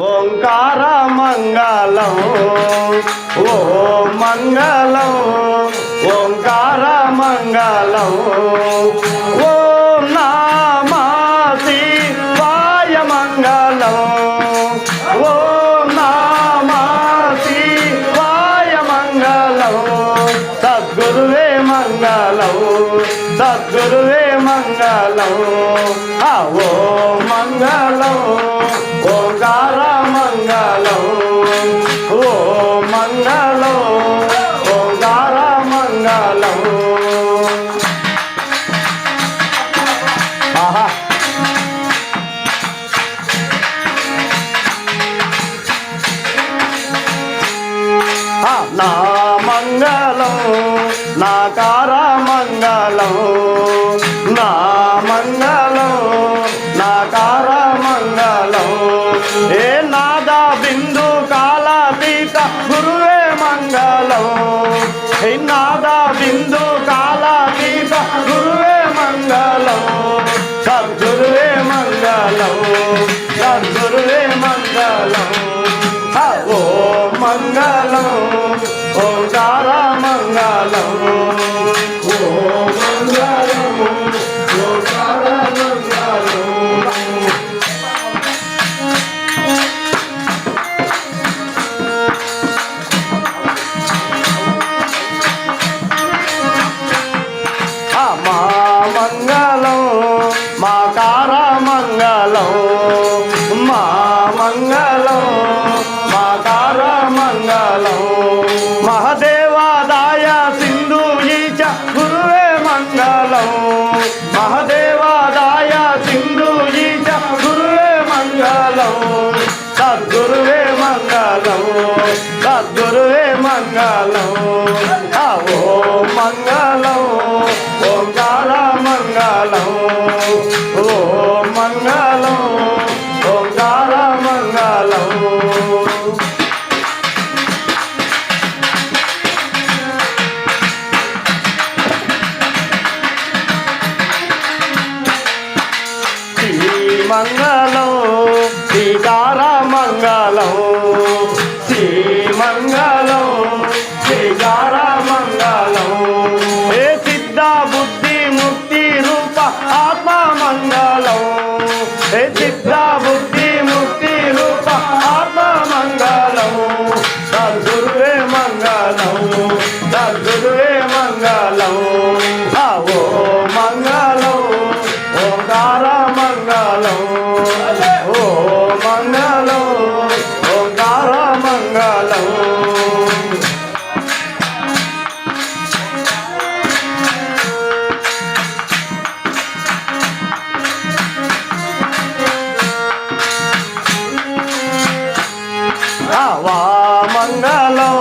ఓంకార మంగళం ఓ మంగళం ఓంకార మంగళం ఓం నమః శివాయ మంగళం ఓం నమః శివాయ మంగళం సద్గురువే మంగళం సద్గురువే మంగళం ఓ మంగళం ఓంకార మంగళం ఓ మంగళం ఓంకార మంగళం. ఆహా నా మంగళం నాకార మంగళం నా మంగళం నాకార మంగళం ఏ నాదా బిందు కాలాతీత గురువే మంగళం ఏ నాదా బిందు కాలాతీత గురువే మంగళం సద్గురువే మంగళం సద్గురువే మంగళం ఓ మంగళం ఓంకార మంగళం ఓ మంగళం ఓంకార మంగళం. మా మంగళం మాకార మంగళం మా మంగళం మాకార మంగళం మహదేవాదాయ సింధు ఈచ గురువే మంగళం మహదేవాదాయ సింధు ఈచ గురువే మంగళం సద్గురువే మంగళం సద్గురువే మంగళం ఓ మంగళం ఓంకార మంగళం ఓ మంగళం ఓంకార మంగళం. మంగళం శ్రీకార మంగళం శ్రీమంగళం శ్రీకార మంగళం ఏ సిద్ధ బుద్ధి ముక్తి రూప ఆత్మ మంగళం ఏ సిద్ధ బుద్ధి ముక్తి రూప ఆత్మ మంగళం సద్గురువే మంగళం సద్గురువే మంగళం ఓ మంగళం ఓంకార మంగళం ఓ మంగళం ఓంకార మంగళం. వా మంగళం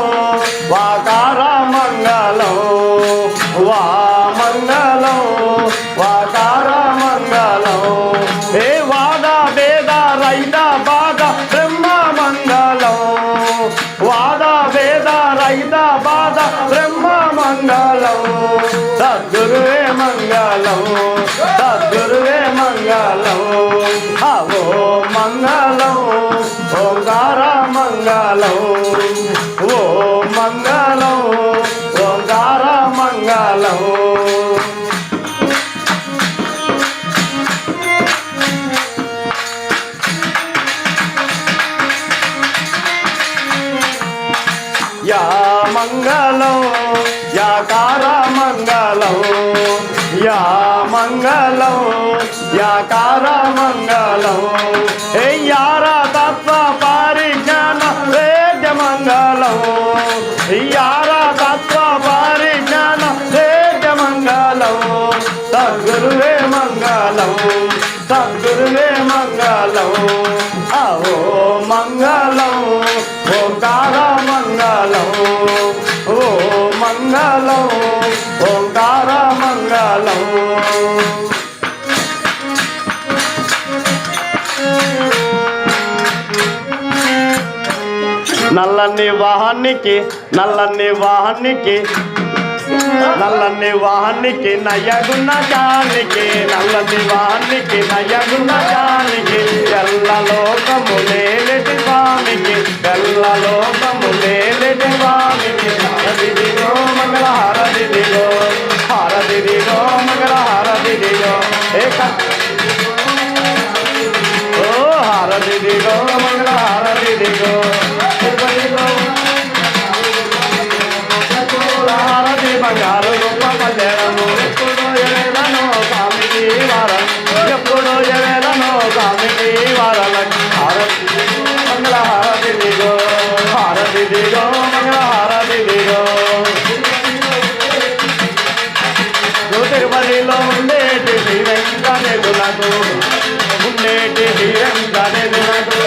వాకార మంగళం వా మంగళం వాకార మంగళం ఏ వాద వేద రైత బాధ బ్రహ్మ మంగళం వాద వేద రైత బాధ బ్రహ్మ మంగళం సద్గురువే మంగళం సద్గురువే మంగళం ఓ మంగళం ఓంకార మంగళం ఓ మంగళం ఓంకార మంగళం. యా మంగళం యాకార మంగళం యా మంగళం యాకార మంగళం ఏ యార తత్వ పరిజ్ఞాన వేద్య మంగళం యార తత్వ పరిజ్ఞాన వేద్య మంగళం సద్గురువే మంగళం సద్గురువే మంగళం ఓ మంగళం ఓంకార మంగళం ఓ మంగళం ఓంకార మంగళం. నల్లని వాహనికి నల్లని వాహనికి నల్లని వాహనికి నయగుణ జానికి నల్లని వాహనికి నయగుణ జానికి ఎల్ల లోకము నేలటి మంగళహారతి దిగో తిరుపతిలో హారతి బంగారు గొప్ప కళ్యాణము ఎప్పుడో ఎవేలను స్వామికి వారం ఎప్పుడో ఎవేలను స్వామికి వారల హారతి మంగళహారతి దిగో హారతి దిగో మంగళహారతి దిగో తిరుపతిలో ఉండేటి శ్రీ వెంకటేశులకు ఉండేటి శ్రీ వెంకటేశులకు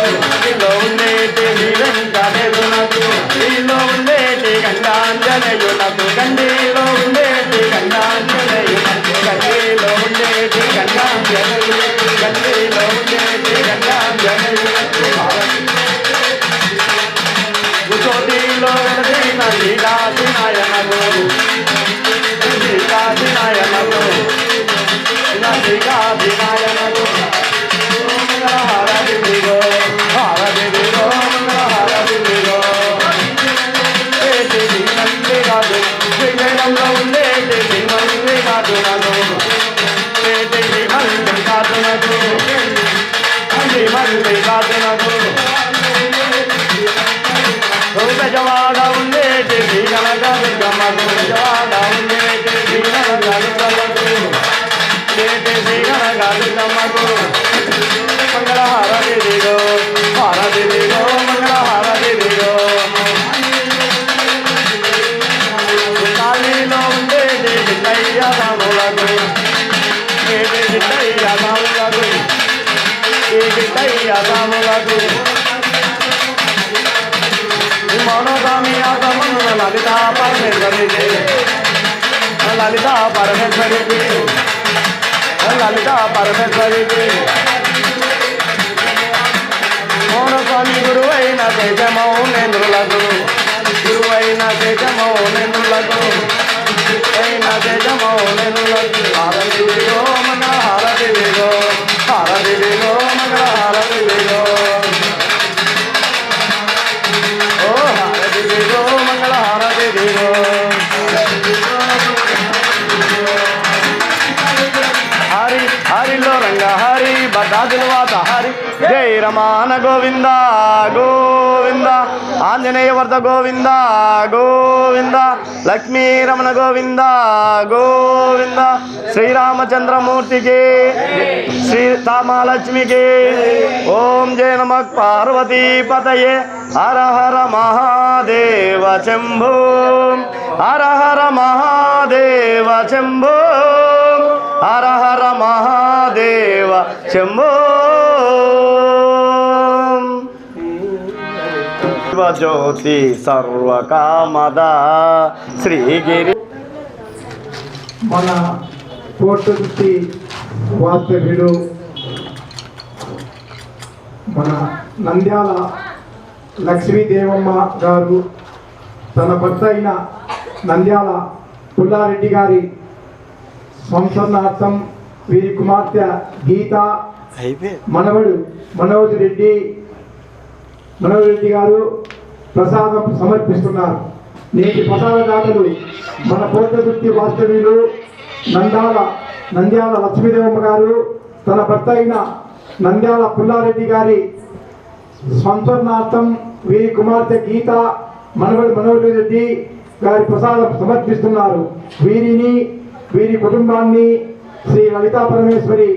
ఇలా ఉండేటి శ్రీ వెంకటేశులకు ఈలో ఉండేటి గంగాంజనేయులకు గండిలో ఉండేటి గంగాంజనేయులకు గండిలో ఉండేటి గంగాంజనేయులకు గండిలో ఉండేటి గంగాంజనేయులకు జ్యోతిలో వెలసిన శ్రీదాసి నాయనకు శ్రీకాశినాయనకు శ్రీకాశినాయనకు మంగళహారతి దిగో హారతి దిగో మంగళహారతి దిగో శ్రీమంత్రి కాదు శ్రీశైలంలో ఉండేటి శ్రీమంత్రి కాదునకు శ్రీమంత్రి కాదునకు శ్రీమంత్రి కాదునకు బెజవాడ ఉండేటి శ్రీ కనక దుర్గమ్మకు బెజవాడ ఉండేటి శ్రీ కనక దుర్గమ్మకు ఉండేటి శ్రీ కనక దుర్గమ్మకు మంగళహారతి దిగో హారతి దిగో మంగళహారతి దిగో కాళీలో ఉండేటి చిట్టయ్య రాములకు ఉండేటి చిట్టయ్య రాములకు ఈ చిట్టయ్య రాములకు మౌనస్వామి ఆగమను లలితా పరమేశ్వరికి లలితా పరమేశ్వరికి లలితా పరమేశ్వరికి మౌనస్వామి గురువైన తేజమౌనేంద్రులకు గురువైన తేజమౌనేంద్రులకు అయిన తేజమౌనేంద్రులకు హారతి దిగో మంగళహారతి దిగో హారతి దిగో మంగళహారతి దిగో మంగళహారతి దిగో హరి హరిలో రంగ హరి బదాదుల వాత హరి జై రమాన గోవింద గోవింద ఆంజనేయ వర్ధ గోవింద గోవింద లక్ష్మీ రమణ గోవింద గోవింద శ్రీరామచంద్రమూర్తికి శ్రీ రామలక్ష్మికి ఓం జయ నమ పార్వతీ పతయే హర హర మహాదేవ శంభో హర హర మహాదేవ శంభో హర హర మహాదేవ శంభో శివజ్యోతి సర్వకామద శ్రీగిరి మన కోర్టు వాస్తవ్యుడు మన నంద్యాల లక్ష్మీదేవమ్మ గారు తన భర్త అయిన నంద్యాల పుల్లారెడ్డి గారి సంసర్ణార్థం వీరి కుమార్తె గీత మనవడు మనోజ్ రెడ్డి గారు ప్రసాదం సమర్పిస్తున్నారు. నేటి ప్రసాదదాతలు మన పోర్తదుర్తి వాస్తవ్యులు నంద్యాల లక్ష్మీదేవమ్మ గారు తన భర్త అయిన నంద్యాల పుల్లారెడ్డి గారి సంసర్ణార్థం వీరి కుమార్తె గీత మనవడు మనోజ్ రెడ్డి గారి ప్రసాదం సమర్పిస్తున్నారు. వీరి కుటుంబాన్ని శ్రీ లలితా పరమేశ్వరి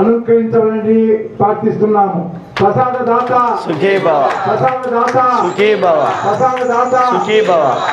అనుగ్రహించవాలని ప్రార్థిస్తున్నాము. ప్రసాదదాత సుఖీ భవ, ప్రసాదదాత సుఖీ భవ, ప్రసాదదాత సుఖీ భవ.